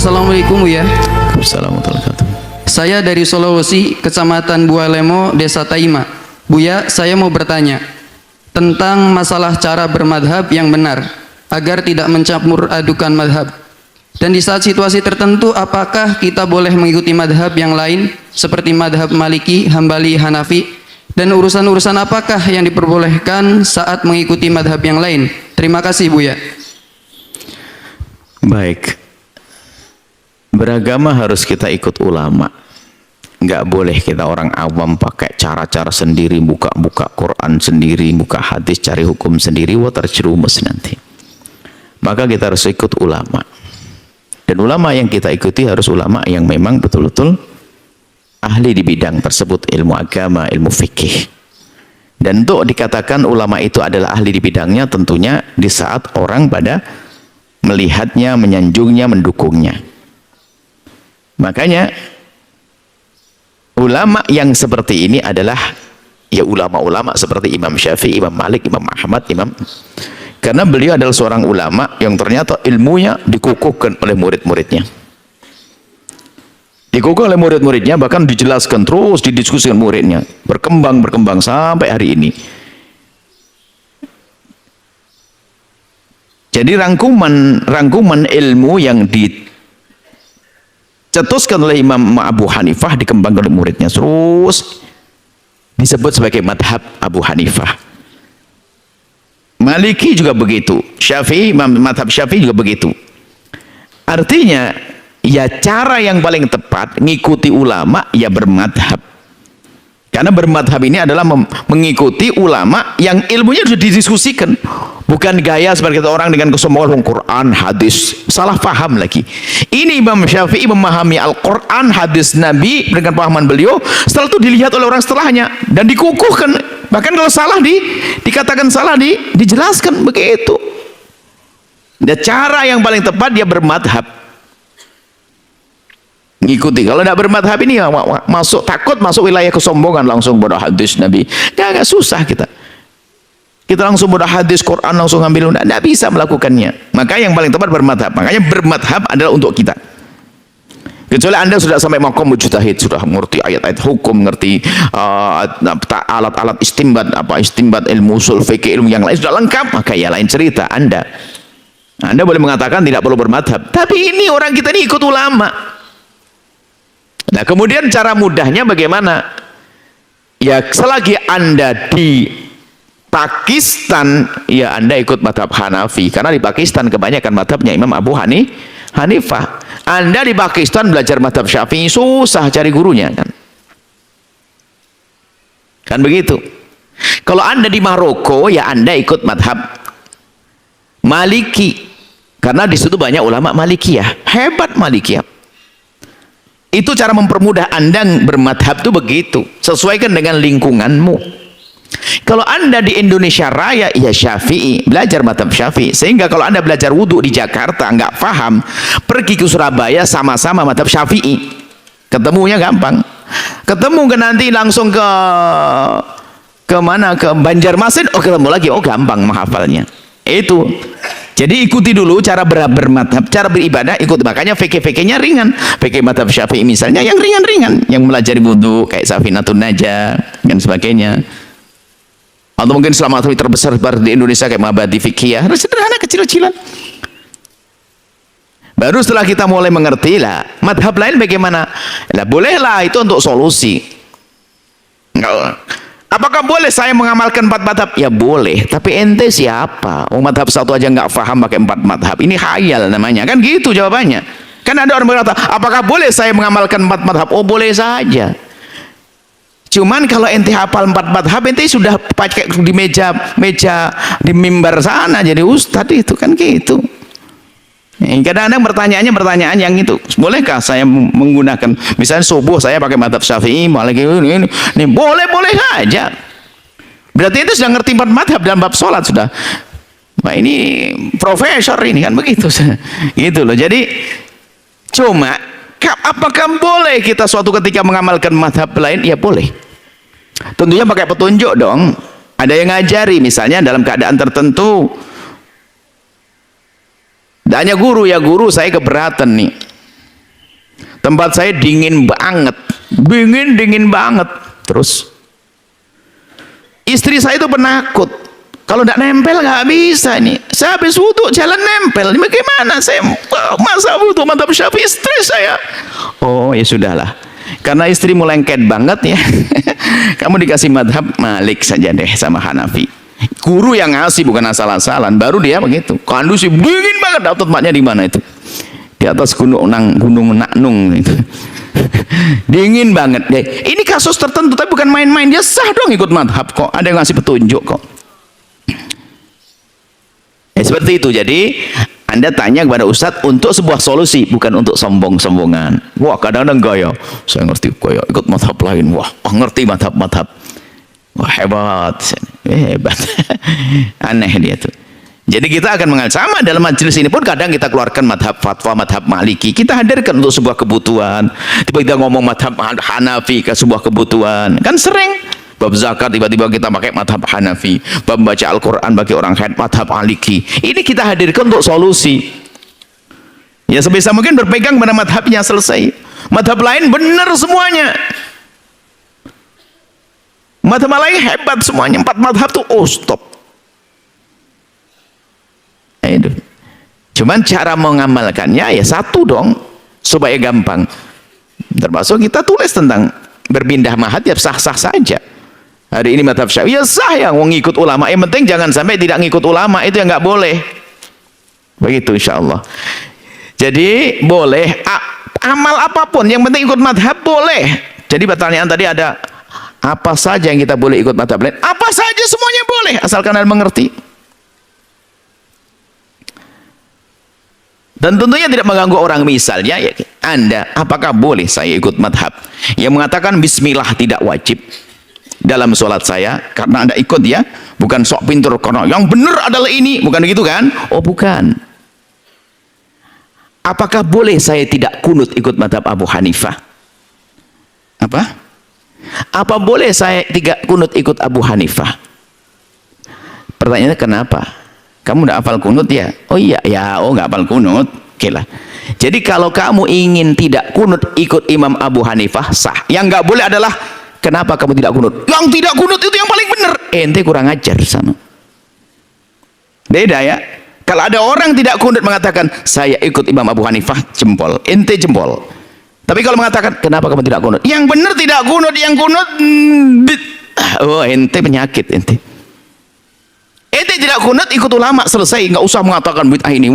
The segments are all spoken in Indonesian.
Assalamualaikum Buya. Assalamualaikum. Saya dari Sulawesi, Kecamatan Bualemo, Desa Taima. Buya, saya mau bertanya tentang masalah cara bermadhab yang benar agar tidak mencampur adukan madhab. Dan di saat situasi tertentu, apakah kita boleh mengikuti madhab yang lain seperti madhab Maliki, Hambali, Hanafi? Dan urusan-urusan apakah yang diperbolehkan saat mengikuti madhab yang lain? Terima kasih Buya. Baik, beragama harus kita ikut ulama. Nggak boleh kita orang awam pakai cara-cara sendiri, buka-buka Quran sendiri, buka hadis, cari hukum sendiri, wah terjerumus nanti. Maka kita harus ikut ulama. Dan ulama yang kita ikuti harus ulama yang memang betul-betul ahli di bidang tersebut, ilmu agama, ilmu fikih. Dan untuk dikatakan ulama itu adalah ahli di bidangnya, tentunya di saat orang pada melihatnya, menyanjungnya, mendukungnya. Makanya ulama yang seperti ini adalah ya ulama-ulama seperti Imam Syafi'i, Imam Malik, Imam Ahmad, karena beliau adalah seorang ulama yang ternyata ilmunya dikukuhkan oleh murid-muridnya. Dikukuh oleh murid-muridnya, bahkan dijelaskan terus, didiskusikan muridnya, berkembang sampai hari ini. Jadi rangkuman ilmu yang dicetuskan oleh Imam Abu Hanifah dikembangkan oleh muridnya, terus disebut sebagai madhab Abu Hanifah. Maliki juga begitu, Syafi'i, madhab Syafi'i juga begitu. Artinya ya cara yang paling tepat ngikuti ulama ya bermadhab. Karena bermadhab ini adalah mengikuti ulama yang ilmunya sudah didiskusikan, bukan gaya seperti kita orang dengan kesombongan Quran, hadis, salah paham lagi. Ini Imam Syafi'i memahami Al-Quran, hadis Nabi dengan pahaman beliau, setelah itu dilihat oleh orang setelahnya dan dikukuhkan. Bahkan kalau salah dikatakan salah, dijelaskan begitu. Dan cara yang paling tepat dia bermadhab. Ngikuti. Kalau tidak bermadhab ini ya, takut masuk wilayah kesombongan, langsung bodoh hadis Nabi. Agak susah kita langsung bodoh hadis Quran, langsung ambil, tidak bisa melakukannya. Maka yang paling tepat bermadhab. Makanya bermadhab adalah untuk kita. Kecuali anda sudah sampai maqam mujtahid, sudah mengerti ayat-ayat hukum, mengerti alat-alat istimbat ilmu usul fikih, ilmu yang lain sudah lengkap, maka ya lain cerita. Anda boleh mengatakan tidak perlu bermadhab. Tapi ini orang kita ini ikut ulama. Nah kemudian cara mudahnya bagaimana? Ya selagi anda di Pakistan, ya anda ikut madhab Hanafi, karena di Pakistan kebanyakan madhabnya Imam Abu Hanifah. Anda di Pakistan belajar madhab Syafi'i, susah cari gurunya kan begitu. Kalau anda di Maroko, ya anda ikut madhab Maliki, karena di situ banyak ulama Malikiyah, hebat Malikiyah. Itu cara mempermudah anda bermadhab itu begitu, sesuaikan dengan lingkunganmu. Kalau anda di Indonesia Raya, ya Syafi'i, belajar madhab Syafi'i. Sehingga kalau anda belajar wudhu di Jakarta nggak paham, pergi ke Surabaya sama-sama madhab Syafi'i, ketemunya gampang. Ketemu ke nanti langsung ke mana, ke Banjarmasin, oh ketemu lagi, oh gampang menghafalnya. Itu jadi ikuti dulu cara bermadhab, cara beribadah, ikuti. Makanya fikih-fikihnya ringan. Fikih madhab Syafi'i misalnya yang ringan-ringan, yang melajari wudhu kayak Safinatun Najah dan sebagainya. Atau mungkin selama terbesar di Indonesia kayak Mabadi Fikih, sederhana, kecil-kecilan. Baru setelah kita mulai mengerti lah madhab lain bagaimana, lah bolehlah itu untuk solusi. Apakah boleh saya mengamalkan 4 madhab? Ya boleh, tapi ente siapa? Madhab satu aja nggak paham pakai 4 madhab, ini khayal namanya, kan gitu jawabannya. Kan ada orang berkata, apakah boleh saya mengamalkan 4 madhab? Oh boleh saja. Cuman kalau ente hafal 4 madhab, ente sudah pakai di meja di mimbar sana jadi ustadz, itu kan gitu. Kadang-kadang pertanyaan yang itu, bolehkah saya menggunakan, misalnya subuh saya pakai madhab Syafi'i, Maliki, ini boleh saja. Berarti itu sudah ngerti 4 madhab dalam bab sholat sudah. Nah ini profesor ini kan begitu, gitu loh. Jadi cuma apakah boleh kita suatu ketika mengamalkan madhab lain? Ya boleh. Tentunya pakai petunjuk dong. Ada yang ngajari, misalnya dalam keadaan tertentu. Hanya guru, ya guru saya keberatan nih, Tempat saya dingin banget, dingin banget. Terus istri saya itu penakut. Kalau tidak nempel nggak bisa nih. Saya habis wudhu jalan nempel. Ini bagaimana? Saya masa wudhu mantap Syafi'i istri saya. Oh ya sudahlah. Karena istrimu lengket banget ya. Kamu dikasih madhab Malik saja deh sama Hanafi. Guru yang ngasih bukan asal-asalan. Baru dia begitu. Kondusif dingin banget. Dapat tempatnya di mana itu? Di atas gunung Naknung itu. Dingin banget deh. Ini kasus tertentu tapi bukan main-main. Dia sah dong ikut madhab kok. Ada yang ngasih petunjuk kok. Seperti itu. Jadi Anda tanya kepada Ustadz untuk sebuah solusi, bukan untuk sombong-sombongan. Wah kadang-kadang gaya, saya ngerti gaya ikut madhab lain. Wah ngerti madhab-madhab. Wah hebat, hebat. Aneh dia tuh. Jadi kita akan mengal sama dalam majelis ini pun kadang kita keluarkan madhab fatwa madhab Maliki, kita hadirkan untuk sebuah kebutuhan. Tiba-tiba ngomong madhab Hanafi ke sebuah kebutuhan, kan sering. Bab zakat tiba-tiba kita pakai madhab Hanafi, bab baca Al-Quran bagi orang haid madhab Maliki. Ini kita hadirkan untuk solusi. Ya sebisa mungkin berpegang pada madhabnya, selesai. Madhab lain benar semuanya. Madhab lain hebat semuanya. 4 madhab tuh oh stop. Cuman cara mengamalkannya ya satu dong, supaya gampang. Termasuk kita tulis tentang berpindah madhab ya sah-sah saja. Hari ini madhab Syafi'i ya sah yang ngikut ulama. Yang penting jangan sampai tidak ngikut ulama, itu yang nggak boleh. Begitu insya Allah. Jadi boleh amal apapun, yang penting ikut madhab boleh. Jadi pertanyaan tadi ada apa saja yang kita boleh ikut madhab lain? Apa saja semuanya boleh, asalkan Anda mengerti. Dan tentunya tidak mengganggu orang. Misalnya ya, Anda apakah boleh saya ikut madhab yang mengatakan bismillah tidak wajib dalam sholat saya karena Anda ikut ya, bukan sok pintar karena yang benar adalah ini, bukan begitu kan? Oh bukan. Apakah boleh saya tidak kunut ikut madhab Abu Hanifah? Apa boleh saya tidak kunut ikut Abu Hanifah? Pertanyaannya kenapa? Kamu tidak hafal kunut ya? Oh iya, ya, oh nggak hafal kunut. Oke lah. Jadi kalau kamu ingin tidak kunut ikut Imam Abu Hanifah sah. Yang nggak boleh adalah kenapa kamu tidak kunut? Yang tidak kunut itu yang paling benar. Ente kurang ajar sama. Beda ya. Kalau ada orang tidak kunut mengatakan saya ikut Imam Abu Hanifah, jempol. Ente jempol. Tapi kalau mengatakan kenapa kamu tidak kunut? Yang benar tidak kunut, yang kunut oh ente penyakit ente. Ente tidak kunut ikut ulama, selesai, nggak usah mengatakan bid'ah ini.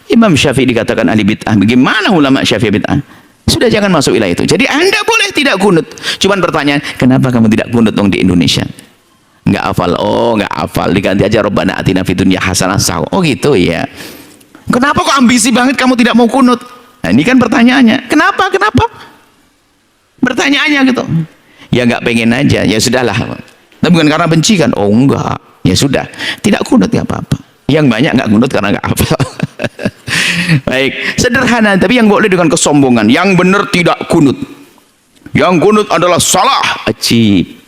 Imam Syafi'i dikatakan ahli bid'ah. Bagaimana ulama Syafi'i bid'ah? Sudah jangan masuk wilayah itu. Jadi Anda boleh tidak kunut. Cuman pertanyaan, kenapa kamu tidak kunut dong di Indonesia? Nggak hafal. Oh, nggak hafal. Diganti aja Rabbana atina fid dunya hasanah. Oh gitu ya. Kenapa kok ambisi banget kamu tidak mau kunut? Nah, ini kan pertanyaannya. Kenapa? Pertanyaannya gitu. Ya nggak pengen aja. Ya sudahlah. Tapi bukan karena benci kan? Oh enggak. Ya sudah, tidak kunut nggak apa-apa. Yang banyak nggak kunut karena nggak hafal. Baik, sederhana. Tapi yang boleh dengan kesombongan. Yang benar tidak kunut. Yang kunut adalah salah. Ajib.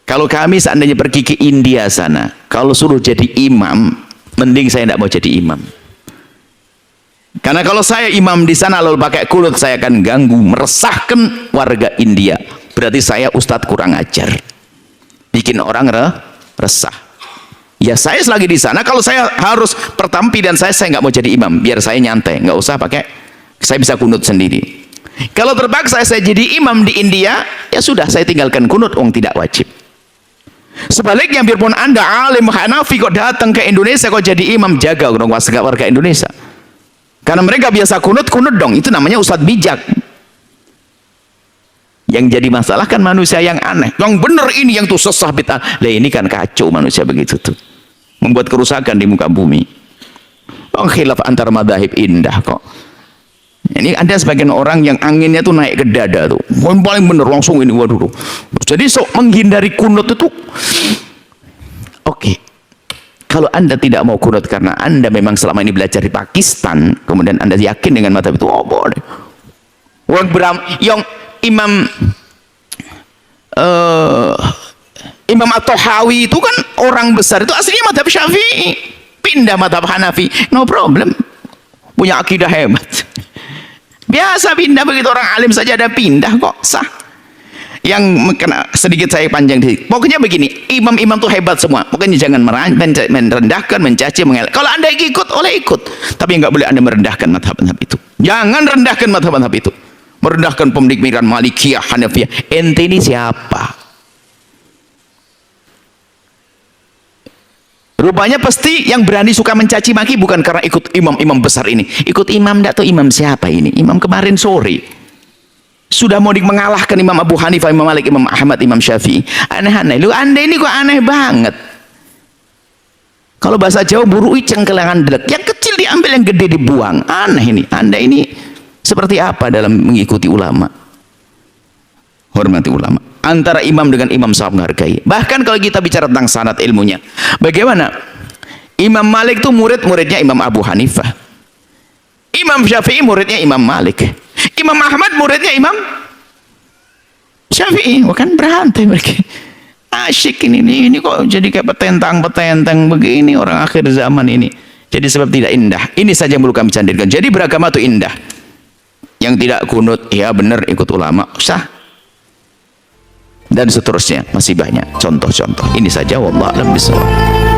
Kalau kami seandainya pergi ke India sana, kalau suruh jadi imam, mending saya tidak mau jadi imam. Karena kalau saya imam di sana lalu pakai kunut, saya akan ganggu, meresahkan warga India. Berarti saya ustadz kurang ajar. Bikin orang resah. Ya saya selagi di sana, kalau saya harus pertampi dan saya nggak mau jadi imam, biar saya nyantai, nggak usah pakai, saya bisa kunut sendiri. Kalau terpaksa saya jadi imam di India, ya sudah saya tinggalkan kunut, tidak wajib. Sebaliknya biarpun Anda alim Hanafi kok datang ke Indonesia kok jadi imam, jaga dong warga Indonesia. Karena mereka biasa kunut dong, itu namanya ustadz bijak. Yang jadi masalah kan manusia yang aneh. Yang benar ini yang tuh sesah bid'ah. Lah ini kan kacau manusia begitu tuh. Membuat kerusakan di muka bumi. Khilaf antar madzhab indah kok. Ini ada sebagian orang yang anginnya tuh naik ke dada tuh. Yang paling benar langsung ini waduh. Jadi sok menghindari kunut itu. Oke. Kalau Anda tidak mau kunut karena Anda memang selama ini belajar di Pakistan, kemudian Anda yakin dengan madzhab itu, oh boleh. Yang Imam At-Tahawi itu kan orang besar, itu aslinya madhab Syafi'i, pindah madhab Hanafi, no problem. punya akidah hebat. Biasa pindah begitu, orang alim saja ada pindah kok, sah. Yang kena sedikit saya panjang dikit. Pokoknya begini, imam-imam tuh hebat semua. Pokoknya jangan merendahkan, mencaci, mengelak. Kalau anda ikut, oleh ikut. Tapi nggak boleh anda merendahkan madhab-madhab itu. Jangan rendahkan madhab-madhab itu. Merendahkan pemikiran Malikiyah, Hanafiyah. Ente ini siapa? Rupanya pasti yang berani suka mencaci maki bukan karena ikut imam-imam besar ini. Ikut imam enggak tahu imam siapa ini. Imam kemarin sore sudah mau mengalahkan Imam Abu Hanifah, Imam Malik, Imam Ahmad, Imam Syafi'i. Aneh-aneh. Lu anda ini kok aneh banget. Kalau bahasa Jawa buru iceng kelangan delek. Yang kecil diambil, yang gede dibuang. Aneh ini. Anda ini seperti apa dalam mengikuti ulama? Hormati ulama. Antara imam dengan imam sangat menghargai. Bahkan kalau kita bicara tentang sanad ilmunya, bagaimana? Imam Malik itu murid-muridnya Imam Abu Hanifah. Imam Syafi'i muridnya Imam Malik. Imam Ahmad muridnya Imam Syafi'i. Bukan berantem mereka. Asyik ini kok jadi kayak petentang-petentang begini orang akhir zaman ini. Jadi sebab tidak indah. Ini saja yang perlu kami candirkan. Jadi beragama itu indah. Yang tidak kunut, ya benar ikut ulama, sah. Dan seterusnya masih banyak contoh-contoh. Ini saja, wallahu a'lam bishawab.